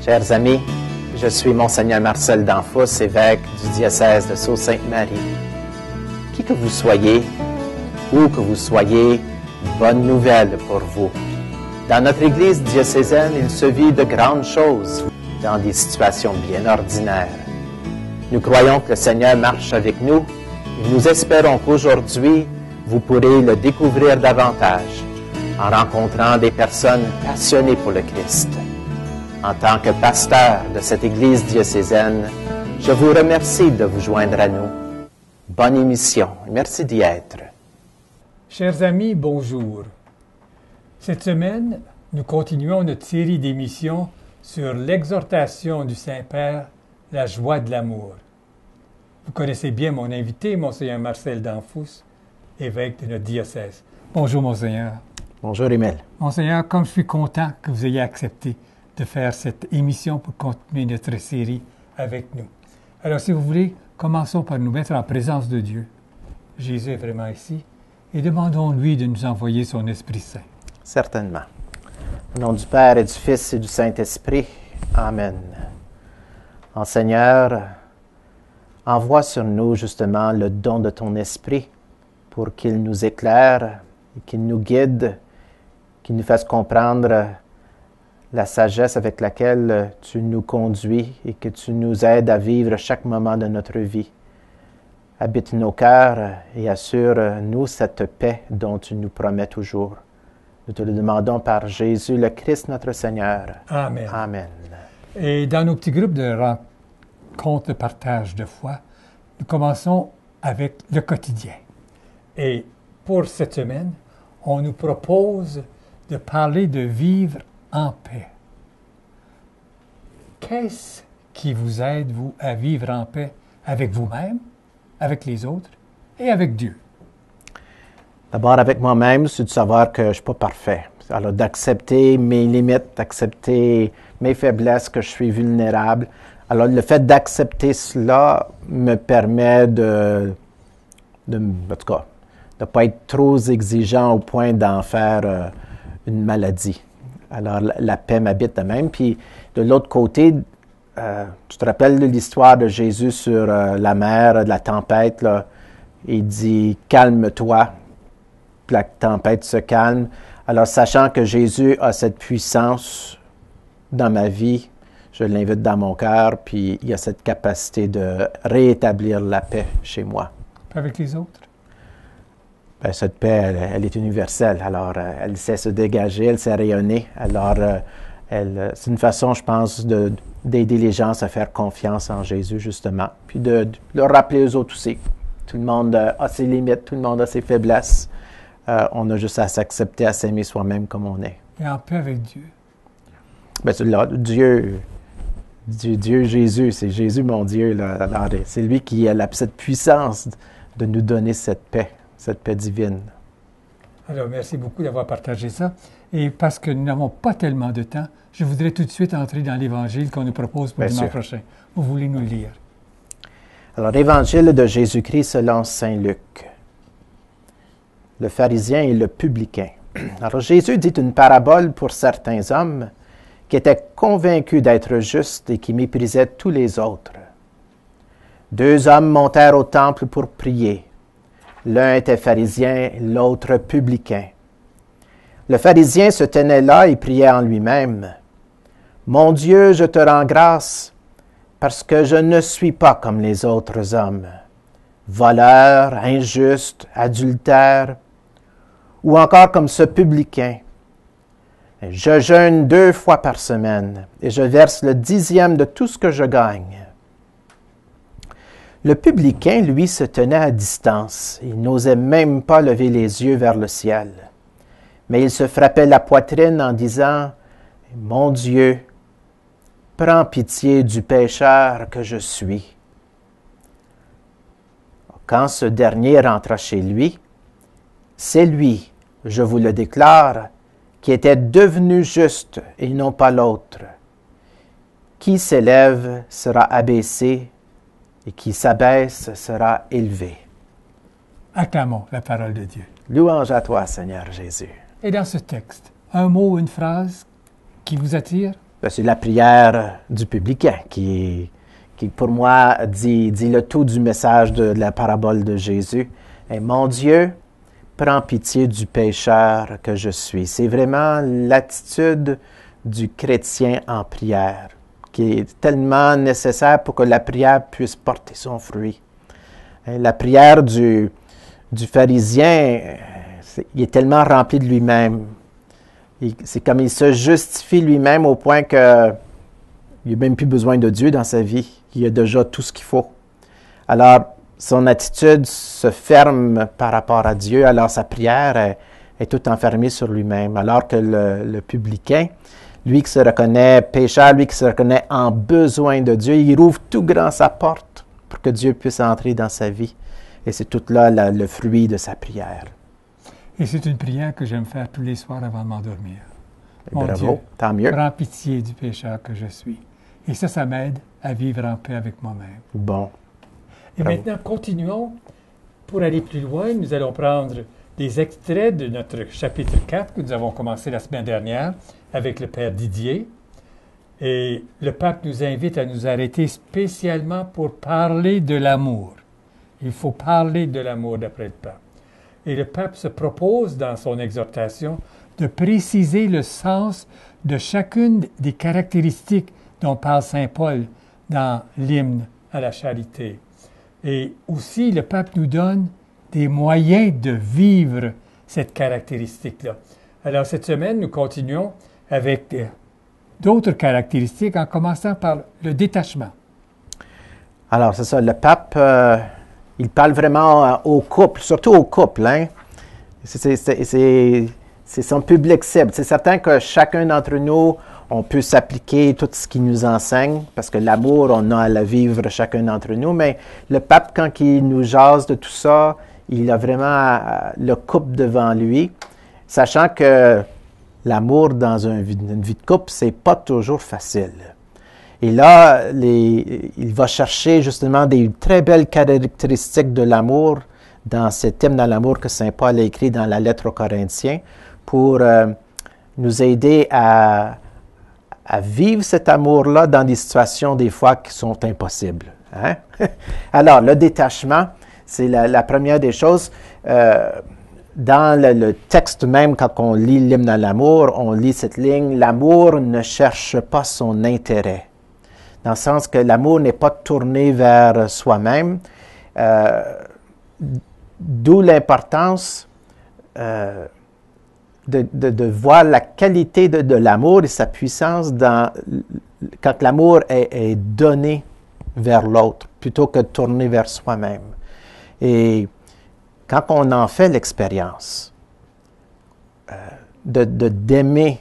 Chers amis, je suis Monseigneur Marcel Danfous, évêque du diocèse de Sault-Sainte-Marie. Qui que vous soyez, où que vous soyez, bonne nouvelle pour vous. Dans notre Église diocésaine, il se vit de grandes choses dans des situations bien ordinaires. Nous croyons que le Seigneur marche avec nous et nous espérons qu'aujourd'hui, vous pourrez le découvrir davantage en rencontrant des personnes passionnées pour le Christ. En tant que pasteur de cette Église diocésaine, je vous remercie de vous joindre à nous. Bonne émission. Merci d'y être. Chers amis, bonjour. Cette semaine, nous continuons notre série d'émissions sur l'exhortation du Saint-Père, la joie de l'amour. Vous connaissez bien mon invité, Monseigneur Marcel Danfous, évêque de notre diocèse. Bonjour, Monseigneur. Bonjour, Emile. Monseigneur, comme je suis content que vous ayez accepté de faire cette émission pour continuer notre série avec nous. Alors, si vous voulez, commençons par nous mettre en présence de Dieu. Jésus est vraiment ici et demandons-lui de nous envoyer son Esprit Saint. Certainement. Au nom du Père et du Fils et du Saint-Esprit. Amen. Seigneur, envoie sur nous justement le don de ton Esprit pour qu'il nous éclaire et qu'il nous guide, qu'il nous fasse comprendre la sagesse avec laquelle tu nous conduis et que tu nous aides à vivre chaque moment de notre vie. Habite nos cœurs et assure-nous cette paix dont tu nous promets toujours. Nous te le demandons par Jésus le Christ notre Seigneur. Amen. Amen. Et dans nos petits groupes de rencontres de partage de foi, nous commençons avec le quotidien. Et pour cette semaine, on nous propose de parler de vivre en paix. Qu'est-ce qui vous aide, vous, à vivre en paix avec vous-même, avec les autres et avec Dieu? D'abord, avec moi-même, c'est de savoir que je ne suis pas parfait. Alors, d'accepter mes limites, d'accepter mes faiblesses, que je suis vulnérable. Alors, le fait d'accepter cela me permet en tout cas, de ne pas être trop exigeant au point d'en faire une maladie. Alors, la paix m'habite de même. Puis, de l'autre côté, tu te rappelles de l'histoire de Jésus sur la mer, de la tempête, là? Il dit « Calme-toi ». Puis la tempête se calme. Alors, sachant que Jésus a cette puissance dans ma vie, je l'invite dans mon cœur, puis il a cette capacité de rétablir la paix chez moi. Avec les autres? Bien, cette paix, elle est universelle. Alors, elle sait se dégager, elle sait rayonner. Alors, c'est une façon, je pense, d'aider les gens à faire confiance en Jésus, justement. Puis de leur rappeler aux autres aussi. Tout le monde a ses limites, tout le monde a ses faiblesses. On a juste à s'accepter, à s'aimer soi-même comme on est. Et en paix avec Dieu. Bien, c'est là, Dieu, Jésus, c'est Jésus mon Dieu. Là. Alors, c'est lui qui a cette puissance de nous donner cette paix divine. Alors, merci beaucoup d'avoir partagé ça. Et parce que nous n'avons pas tellement de temps, je voudrais tout de suite entrer dans l'Évangile qu'on nous propose pour dimanche prochain. Vous voulez nous le lire? Alors, l'Évangile de Jésus-Christ selon saint Luc. Le pharisien et le publicain. Alors, Jésus dit une parabole pour certains hommes qui étaient convaincus d'être justes et qui méprisaient tous les autres. 2 hommes montèrent au temple pour prier. L'un était pharisien, l'autre publicain. Le pharisien se tenait là et priait en lui-même. « Mon Dieu, je te rends grâce, parce que je ne suis pas comme les autres hommes, voleur, injuste, adultère, ou encore comme ce publicain. Je jeûne 2 fois par semaine et je verse le 10e de tout ce que je gagne. » Le publicain, lui, se tenait à distance. Il n'osait même pas lever les yeux vers le ciel. Mais il se frappait la poitrine en disant « Mon Dieu, prends pitié du pécheur que je suis. » Quand ce dernier rentra chez lui, c'est lui, je vous le déclare, qui était devenu juste et non pas l'autre. Qui s'élève sera abaissé, et qui s'abaisse sera élevé. Acclamons la parole de Dieu. Louange à toi, Seigneur Jésus. Et dans ce texte, un mot ou une phrase qui vous attire? Ben, c'est la prière du publicain qui pour moi, dit le tout du message de la parabole de Jésus. Et mon Dieu, prends pitié du pécheur que je suis. C'est vraiment l'attitude du chrétien en prière, qui est tellement nécessaire pour que la prière puisse porter son fruit. Et la prière du pharisien, il est tellement rempli de lui-même. C'est comme il se justifie lui-même au point que il n'a même plus besoin de Dieu dans sa vie. Il a déjà tout ce qu'il faut. Alors, son attitude se ferme par rapport à Dieu. Alors, sa prière est toute enfermée sur lui-même. Alors que le publicain, lui qui se reconnaît pécheur, lui qui se reconnaît en besoin de Dieu, il ouvre tout grand sa porte pour que Dieu puisse entrer dans sa vie. Et c'est tout là le fruit de sa prière. Et c'est une prière que j'aime faire tous les soirs avant de m'endormir. Mon Bravo, Dieu, tant mieux. Prends pitié du pécheur que je suis. Et ça m'aide à vivre en paix avec moi-même. Bon. Et maintenant, continuons. Pour aller plus loin, nous allons prendre des extraits de notre chapitre 4 que nous avons commencé la semaine dernière avec le Père Didier. Et le pape nous invite à nous arrêter spécialement pour parler de l'amour. Il faut parler de l'amour d'après le pape. Et le pape se propose dans son exhortation de préciser le sens de chacune des caractéristiques dont parle saint Paul dans l'hymne à la charité. Et aussi, le pape nous donne des moyens de vivre cette caractéristique-là. Alors, cette semaine, nous continuons avec d'autres caractéristiques, en commençant par le détachement. Alors, c'est ça, le pape, il parle vraiment au couple, surtout au couple, hein. C'est son public cible. C'est certain que chacun d'entre nous, on peut s'appliquer tout ce qu'il nous enseigne, parce que l'amour, on a à le vivre chacun d'entre nous, mais le pape, quand il nous jase de tout ça, il a vraiment le couple devant lui, sachant que l'amour dans une vie de couple, c'est pas toujours facile. Et là, il va chercher justement des très belles caractéristiques de l'amour dans cet hymne à l'amour que saint Paul a écrit dans la lettre aux Corinthiens pour nous aider à vivre cet amour-là dans des situations des fois qui sont impossibles. Hein? Alors, le détachement, c'est la première des choses. Dans le texte même, quand on lit l'hymne à l'amour, on lit cette ligne « L'amour ne cherche pas son intérêt ». Dans le sens que l'amour n'est pas tourné vers soi-même, d'où l'importance de voir la qualité de l'amour et sa puissance quand l'amour est donné vers l'autre, plutôt que tourné vers soi-même. Et quand on en fait l'expérience d'aimer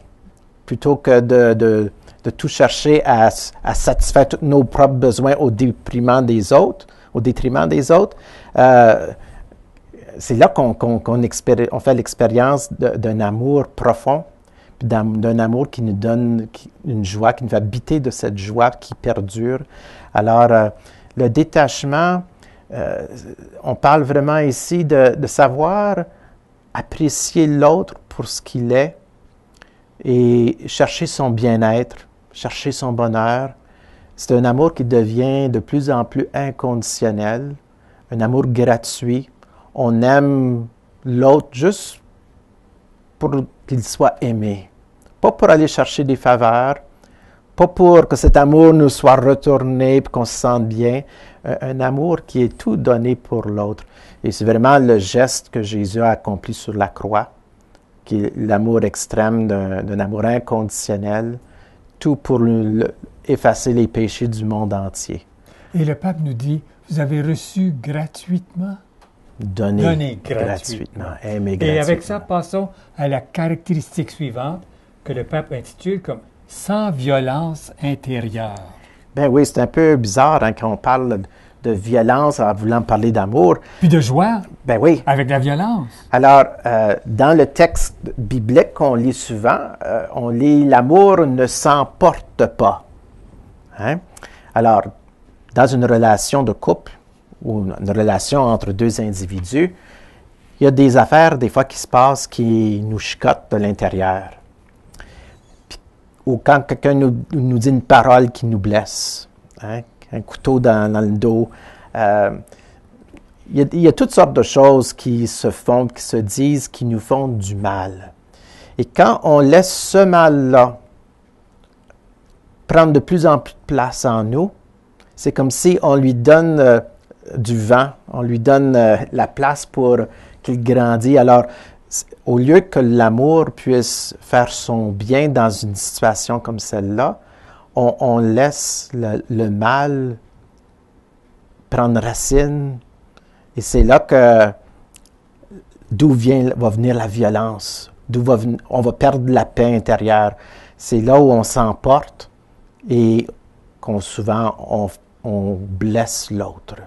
plutôt que de tout chercher à satisfaire tous nos propres besoins au détriment des autres, c'est là qu'on fait l'expérience d'un amour profond, d'un amour qui nous donne une joie, qui nous fait habiter de cette joie qui perdure. Alors, le détachement, on parle vraiment ici de savoir apprécier l'autre pour ce qu'il est et chercher son bien-être, chercher son bonheur. C'est un amour qui devient de plus en plus inconditionnel, un amour gratuit. On aime l'autre juste pour qu'il soit aimé, pas pour aller chercher des faveurs, pas pour que cet amour nous soit retourné et qu'on se sente bien, un amour qui est tout donné pour l'autre. Et c'est vraiment le geste que Jésus a accompli sur la croix, qui est l'amour extrême d'un amour inconditionnel, tout pour effacer les péchés du monde entier. Et le pape nous dit, vous avez reçu gratuitement? Donné gratuitement. Aimer gratuitement. Et avec ça, passons à la caractéristique suivante que le pape intitule comme « sans violence intérieure ». Ben oui, c'est un peu bizarre hein, quand on parle de violence en voulant parler d'amour. Puis de joie. Ben oui. Avec la violence. Alors, dans le texte biblique qu'on lit souvent, on lit « l'amour ne s'emporte pas ». Hein? Alors, dans une relation de couple ou une relation entre deux individus, il y a des affaires des fois qui se passent qui nous chicotent de l'intérieur. Puis, ou quand quelqu'un nous dit une parole qui nous blesse, hein, un couteau dans le dos. Il y a toutes sortes de choses qui se font, qui se disent, qui nous font du mal. Et quand on laisse ce mal-là prendre de plus en plus de place en nous, c'est comme si on lui donne du vent, on lui donne la place pour qu'il grandisse. Alors, au lieu que l'amour puisse faire son bien dans une situation comme celle-là, on laisse le mal prendre racine. Et c'est là d'où va venir la violence, on va perdre la paix intérieure. C'est là où on s'emporte et souvent on blesse l'autre.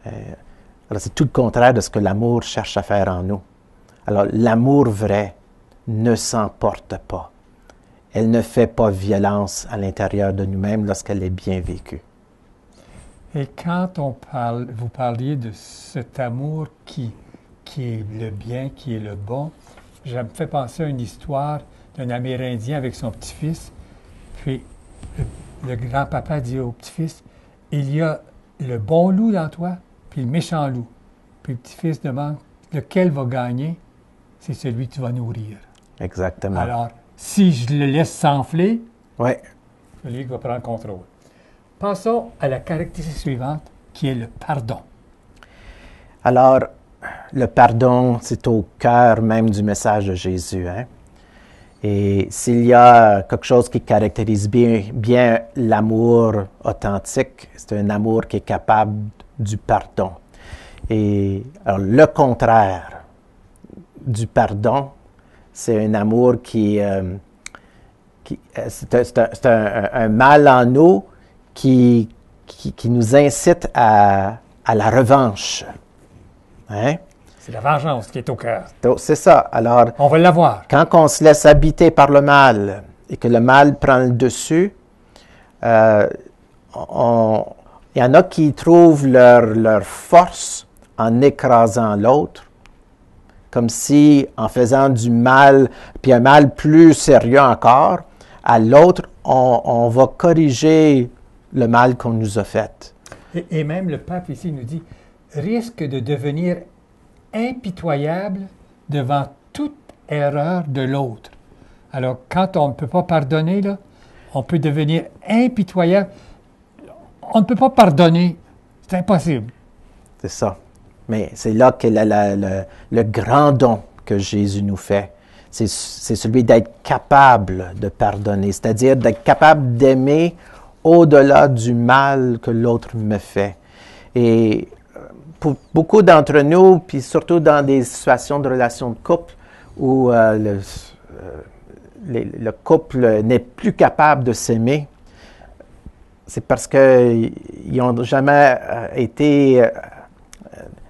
Alors c'est tout le contraire de ce que l'amour cherche à faire en nous. Alors l'amour vrai ne s'emporte pas. Elle ne fait pas violence à l'intérieur de nous-mêmes lorsqu'elle est bien vécue. Et quand vous parliez de cet amour qui est le bien, qui est le bon, ça me fait penser à une histoire d'un Amérindien avec son petit-fils. Puis le grand-papa dit au petit-fils, « Il y a le bon loup dans toi, puis le méchant loup. » Puis le petit-fils demande, « Lequel va gagner? C'est celui que tu vas nourrir. » Exactement. Alors, si je le laisse s'enfler, ouais. C'est lui qui va prendre le contrôle. Passons à la caractéristique suivante, qui est le pardon. Alors, le pardon, c'est au cœur même du message de Jésus. Hein? Et s'il y a quelque chose qui caractérise bien l'amour authentique, c'est un amour qui est capable du pardon. Et alors, le contraire du pardon, c'est un amour c'est un mal en nous qui nous incite à la revanche. Hein? C'est la vengeance qui est au cœur. C'est ça. Alors, on va l'avoir. Quand on se laisse habiter par le mal et que le mal prend le dessus, il y en a qui trouvent leur force en écrasant l'autre, comme si en faisant du mal, puis un mal plus sérieux encore, à l'autre, on va corriger le mal qu'on nous a fait. Et même le pape ici nous dit, risque de devenir impitoyable devant toute erreur de l'autre. Alors, quand on ne peut pas pardonner, là, on peut devenir impitoyable. On ne peut pas pardonner. C'est impossible. C'est ça. Mais c'est là qu'est le grand don que Jésus nous fait. C'est celui d'être capable de pardonner, c'est-à-dire d'être capable d'aimer au-delà du mal que l'autre me fait. Et pour beaucoup d'entre nous, puis surtout dans des situations de relations de couple où le couple n'est plus capable de s'aimer, c'est parce qu'ils n'ont jamais été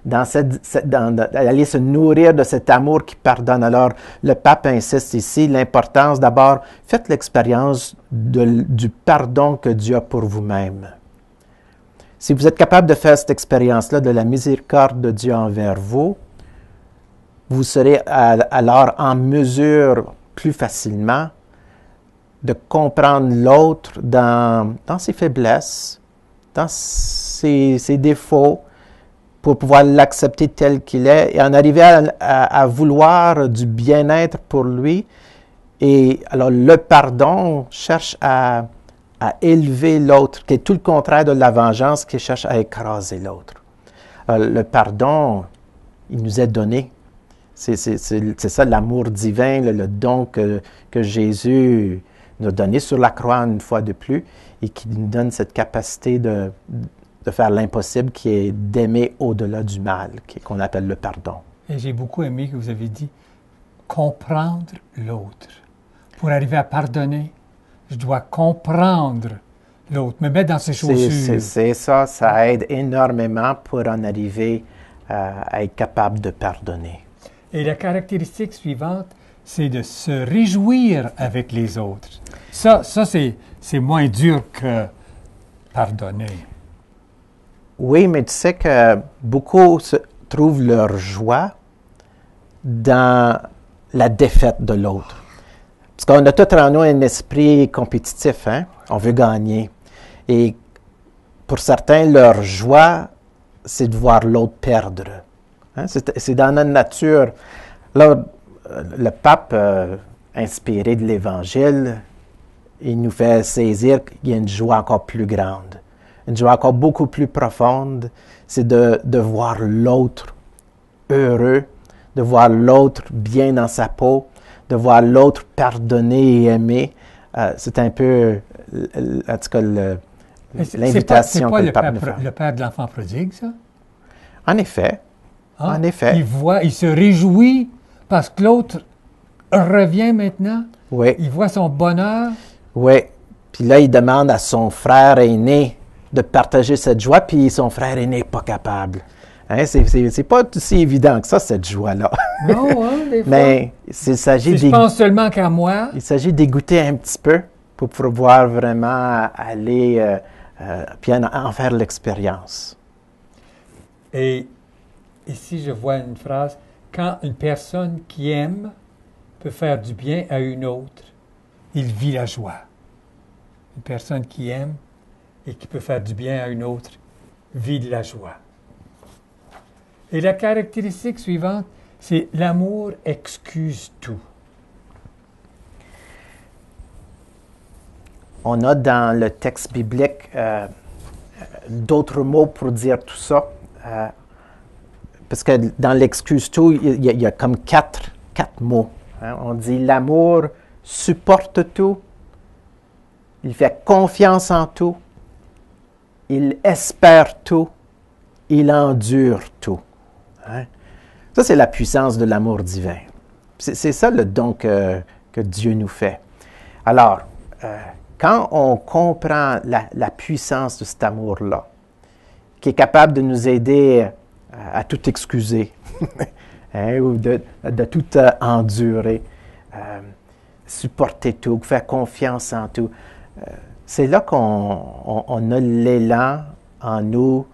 d'aller se nourrir de cet amour qui pardonne. Alors, le pape insiste ici, l'importance d'abord, faites l'expérience du pardon que Dieu a pour vous-même. Si vous êtes capable de faire cette expérience-là de la miséricorde de Dieu envers vous, vous serez alors en mesure plus facilement de comprendre l'autre dans ses faiblesses, dans ses défauts, pour pouvoir l'accepter tel qu'il est et en arriver à vouloir du bien-être pour lui. Et alors, le pardon cherche à élever l'autre, qui est tout le contraire de la vengeance, qui cherche à écraser l'autre. Le pardon, il nous est donné. C'est ça l'amour divin, le don que Jésus nous a donné sur la croix une fois de plus et qui nous donne cette capacité de faire l'impossible, qui est d'aimer au-delà du mal, qu'on appelle le pardon. Et j'ai beaucoup aimé que vous avez dit comprendre l'autre. Pour arriver à pardonner, je dois comprendre l'autre, me mettre dans ses chaussures. C'est ça, ça aide énormément pour en arriver à être capable de pardonner. Et la caractéristique suivante, c'est de se réjouir avec les autres. Ça c'est moins dur que pardonner. Oui, mais tu sais que beaucoup trouvent leur joie dans la défaite de l'autre. Parce qu'on a tout en nous un esprit compétitif, hein? On veut gagner. Et pour certains, leur joie, c'est de voir l'autre perdre. Hein? C'est dans notre nature. Là, le pape, inspiré de l'Évangile, il nous fait saisir qu'il y a une joie encore plus grande, une joie encore beaucoup plus profonde, c'est de voir l'autre heureux, de voir l'autre bien dans sa peau, de voir l'autre pardonner et aimer. C'est un peu, en tout cas, l'invitation que le pape nous fait. C'est pas le père de l'enfant prodigue, ça? En effet. Hein? En effet. Il se réjouit parce que l'autre revient maintenant. Oui. Il voit son bonheur. Oui. Puis là, il demande à son frère aîné de partager cette joie, puis son frère aîné n'est pas capable. Hein? C'est pas aussi évident que ça, cette joie-là. Non, hein, des fois. Mais il s'agit si je pense seulement qu'à moi. Il s'agit d'égoutter un petit peu pour pouvoir vraiment aller puis en faire l'expérience. Et ici, je vois une phrase. Quand une personne qui aime peut faire du bien à une autre, il vit la joie. Une personne qui aime et qui peut faire du bien à une autre vit de la joie. Et la caractéristique suivante, c'est l'amour excuse tout. On a dans le texte biblique d'autres mots pour dire tout ça. Parce que dans l'excuse tout, il y a comme quatre mots. Hein. On dit l'amour supporte tout, il fait confiance en tout, il espère tout, il endure tout. Hein. Ça, c'est la puissance de l'amour divin. C'est ça le don que Dieu nous fait. Alors, quand on comprend la puissance de cet amour-là, qui est capable de nous aider à tout excuser, hein, ou de tout endurer, supporter tout, faire confiance en tout, c'est là qu'on a l'élan en nous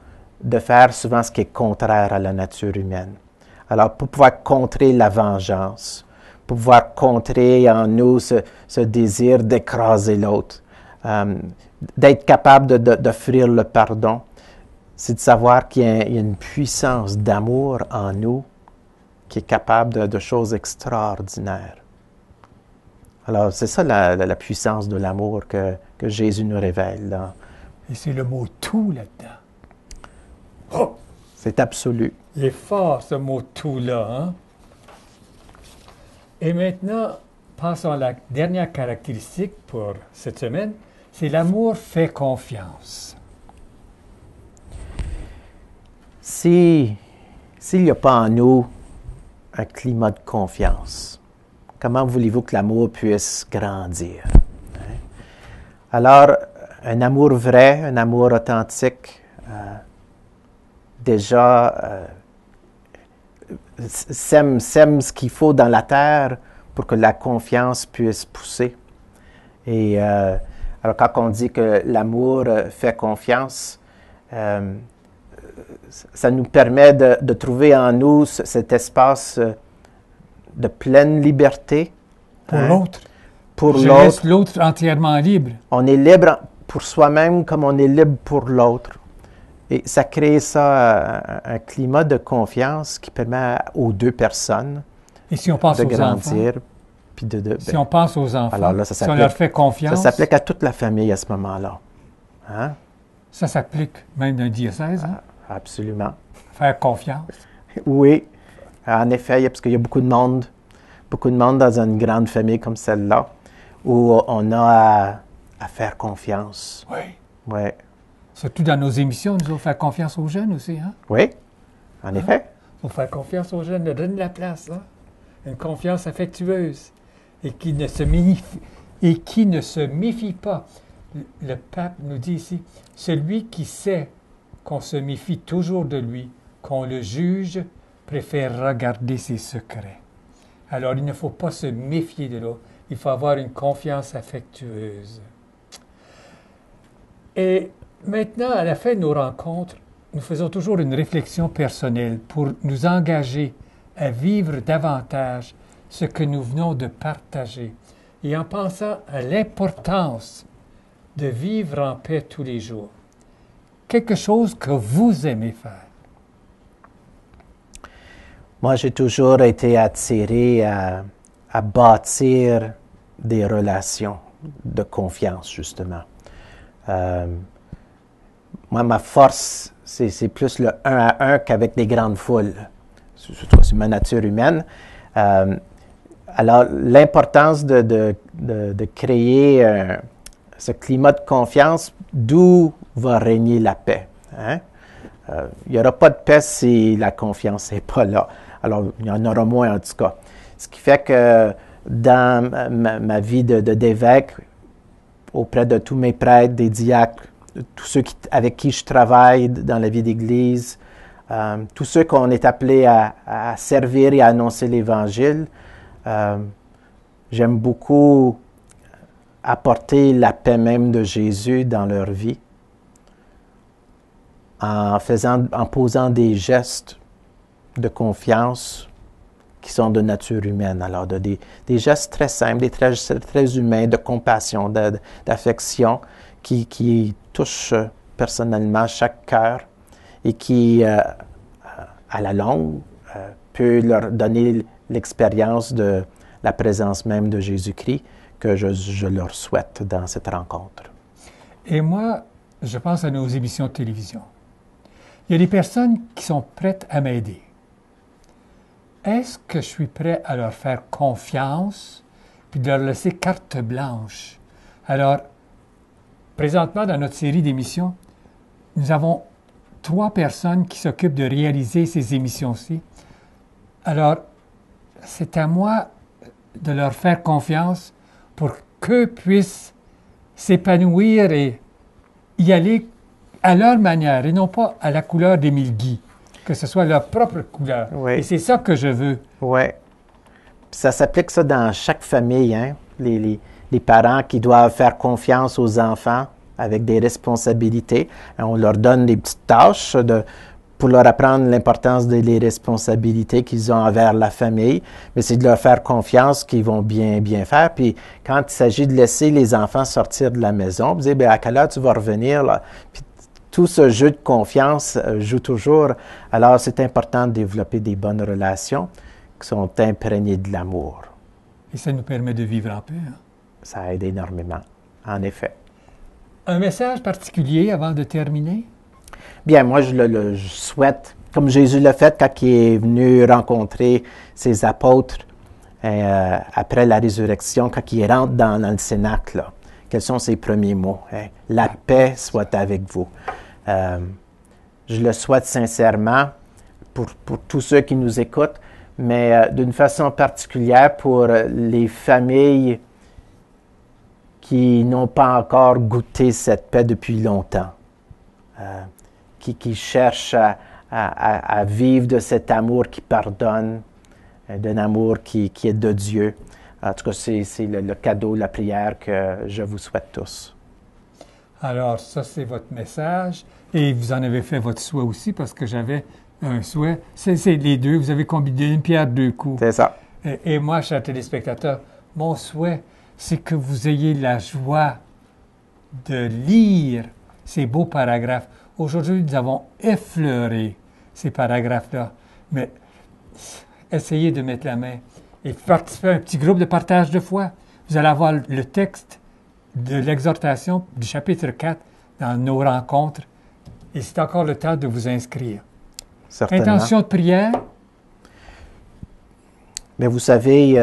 de faire souvent ce qui est contraire à la nature humaine. Alors, pour pouvoir contrer la vengeance, pour pouvoir contrer en nous ce désir d'écraser l'autre, d'être capable d'offrir le pardon, c'est de savoir qu'il y a une puissance d'amour en nous qui est capable de choses extraordinaires. Alors, c'est ça la puissance de l'amour que Jésus nous révèle. Là. Et c'est le mot « tout » là-dedans. Oh! C'est absolu. Il est fort, ce mot « tout » là. Hein? Et maintenant, passons à la dernière caractéristique pour cette semaine. C'est l'amour fait confiance. S'il n'y a pas en nous un climat de confiance, comment voulez-vous que l'amour puisse grandir? Hein? Alors, un amour vrai, un amour authentique, sème ce qu'il faut dans la terre pour que la confiance puisse pousser. Et alors, quand on dit que l'amour fait confiance, ça nous permet de trouver en nous cet espace de pleine liberté. Pour l'autre. Pour Je l'autre. laisse l'autre entièrement libre. On est libre pour soi-même comme on est libre pour l'autre. Et ça crée un climat de confiance qui permet aux deux personnes Et si on pense de aux grandir. enfants? Puis Si on pense aux enfants, alors là, si on leur fait confiance, ça s'applique à toute la famille à ce moment-là. Hein? Ça s'applique même d'un diocèse, hein? Absolument. Faire confiance. Oui, en effet, parce qu'il y a beaucoup de monde dans une grande famille comme celle-là, où on a à faire confiance. Oui. Oui. Surtout dans nos émissions, nous allons faire confiance aux jeunes aussi, hein? Oui, en effet. Il faut faire confiance aux jeunes, leur donner de la place, hein? Une confiance affectueuse et qui ne se méfie pas. Le pape nous dit ici, celui qui sait qu'on se méfie toujours de lui, qu'on le juge, préfère regarder ses secrets. Alors, il ne faut pas se méfier de l'autre. Il faut avoir une confiance affectueuse. Et maintenant, à la fin de nos rencontres, nous faisons toujours une réflexion personnelle pour nous engager à vivre davantage ce que nous venons de partager. et en pensant à l'importance de vivre en paix tous les jours, quelque chose que vous aimez faire? Moi, j'ai toujours été attiré à bâtir des relations de confiance, justement. Moi, ma force, c'est plus le un à un qu'avec des grandes foules. C'est ma nature humaine. Alors, l'importance de créer ce climat de confiance, d'où va régner la paix. Hein? Il n'y aura pas de paix si la confiance n'est pas là. Alors, il y en aura moins en tout cas. Ce qui fait que dans ma vie d'évêque, auprès de tous mes prêtres, des diacres, tous ceux avec qui je travaille dans la vie d'Église, tous ceux qu'on est appelés à servir et à annoncer l'Évangile, j'aime beaucoup apporter la paix même de Jésus dans leur vie en posant des gestes de confiance qui sont de nature humaine. Alors, des gestes très simples, très humains, de compassion, d'affection, qui touchent personnellement chaque cœur et qui, à la longue, peut leur donner l'expérience de la présence même de Jésus-Christ que je leur souhaite dans cette rencontre. Et moi, je pense à nos émissions de télévision. Il y a des personnes qui sont prêtes à m'aider. Est-ce que je suis prêt à leur faire confiance puis de leur laisser carte blanche? Alors, présentement, dans notre série d'émissions, nous avons 3 personnes qui s'occupent de réaliser ces émissions-ci. Alors, c'est à moi de leur faire confiance pour qu'eux puissent s'épanouir et y aller à leur manière et non pas à la couleur d'Émile Guy, que ce soit leur propre couleur. Oui. Et c'est ça que je veux. Oui. Ça s'applique ça dans chaque famille, hein? Les parents qui doivent faire confiance aux enfants avec des responsabilités. On leur donne des petites tâches pour leur apprendre l'importance des responsabilités qu'ils ont envers la famille, mais c'est de leur faire confiance qu'ils vont bien faire. Puis quand il s'agit de laisser les enfants sortir de la maison, vous dites, à quelle heure tu vas revenir? Là? Puis, tout ce jeu de confiance joue toujours. Alors, c'est important de développer des bonnes relations qui sont imprégnées de l'amour. Et ça nous permet de vivre en paix. Hein? Ça aide énormément, en effet. Un message particulier avant de terminer? Bien, moi, je souhaite, comme Jésus l'a fait quand il est venu rencontrer ses apôtres après la résurrection, quand il rentre dans le cénacle, là, quels sont ses premiers mots? Hein? La paix soit avec vous. Je le souhaite sincèrement pour tous ceux qui nous écoutent, mais d'une façon particulière pour les familles qui n'ont pas encore goûté cette paix depuis longtemps, qui cherchent à vivre de cet amour qui pardonne, d'un amour qui est de Dieu. En tout cas, c'est le cadeau, la prière que je vous souhaite tous. Alors, ça, c'est votre message. Et vous en avez fait votre souhait aussi, parce que j'avais un souhait. C'est les deux. Vous avez combiné une pierre deux coups. C'est ça. Et moi, chers téléspectateurs, mon souhait, c'est que vous ayez la joie de lire ces beaux paragraphes. Aujourd'hui, nous avons effleuré ces paragraphes-là. Mais essayez de mettre la main et participer à un petit groupe de partage de foi. Vous allez avoir le texte de l'exhortation du chapitre 4 dans nos rencontres. Et c'est encore le temps de vous inscrire. Certainement. Intention de prière? Mais vous savez, il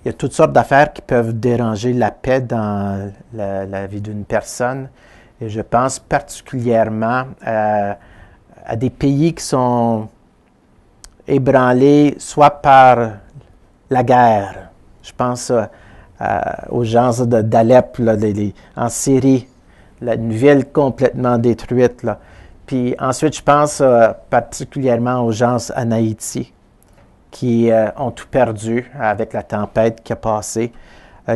y a toutes sortes d'affaires qui peuvent déranger la paix dans la vie d'une personne. Et je pense particulièrement à des pays qui sont ébranlés soit par la guerre. Je pense aux gens d'Alep, là, en Syrie, là, une ville complètement détruite. Là. Puis ensuite, je pense particulièrement aux gens en Haïti qui ont tout perdu avec la tempête qui a passé,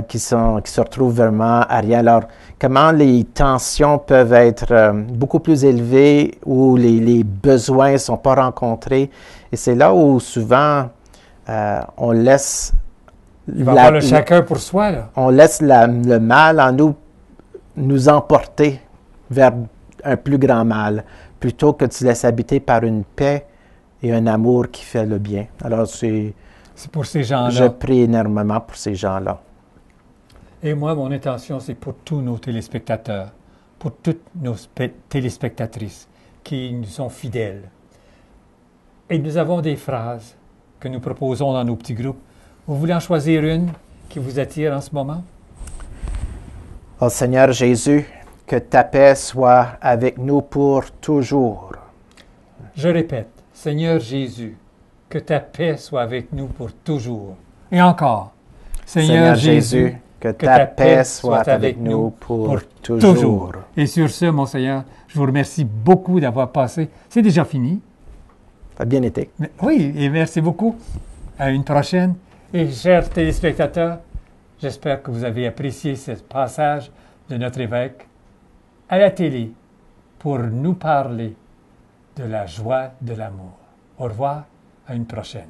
qui se retrouvent vraiment à rien. Alors, comment les tensions peuvent être beaucoup plus élevées, où les besoins ne sont pas rencontrés. Et c'est là où souvent on laisse Il va avoir le chacun pour soi, là. On laisse le mal en nous emporter vers un plus grand mal, plutôt que de se laisser habiter par une paix et un amour qui fait le bien. Alors, c'est pour ces gens-là. Je prie énormément pour ces gens-là. Et moi, mon intention, c'est pour tous nos téléspectateurs, pour toutes nos téléspectatrices qui nous sont fidèles. Et nous avons des phrases que nous proposons dans nos petits groupes. Vous voulez en choisir une qui vous attire en ce moment? Oh Seigneur Jésus, que ta paix soit avec nous pour toujours. Je répète, Seigneur Jésus, que ta paix soit avec nous pour toujours. Et encore, Seigneur Jésus, que ta paix soit avec nous pour toujours. Et sur ce, mon Seigneur, je vous remercie beaucoup d'avoir passé. C'est déjà fini. Ça a bien été. Oui, et merci beaucoup. À une prochaine. Et chers téléspectateurs, j'espère que vous avez apprécié ce passage de notre évêque à la télé pour nous parler de la joie de l'amour. Au revoir, à une prochaine.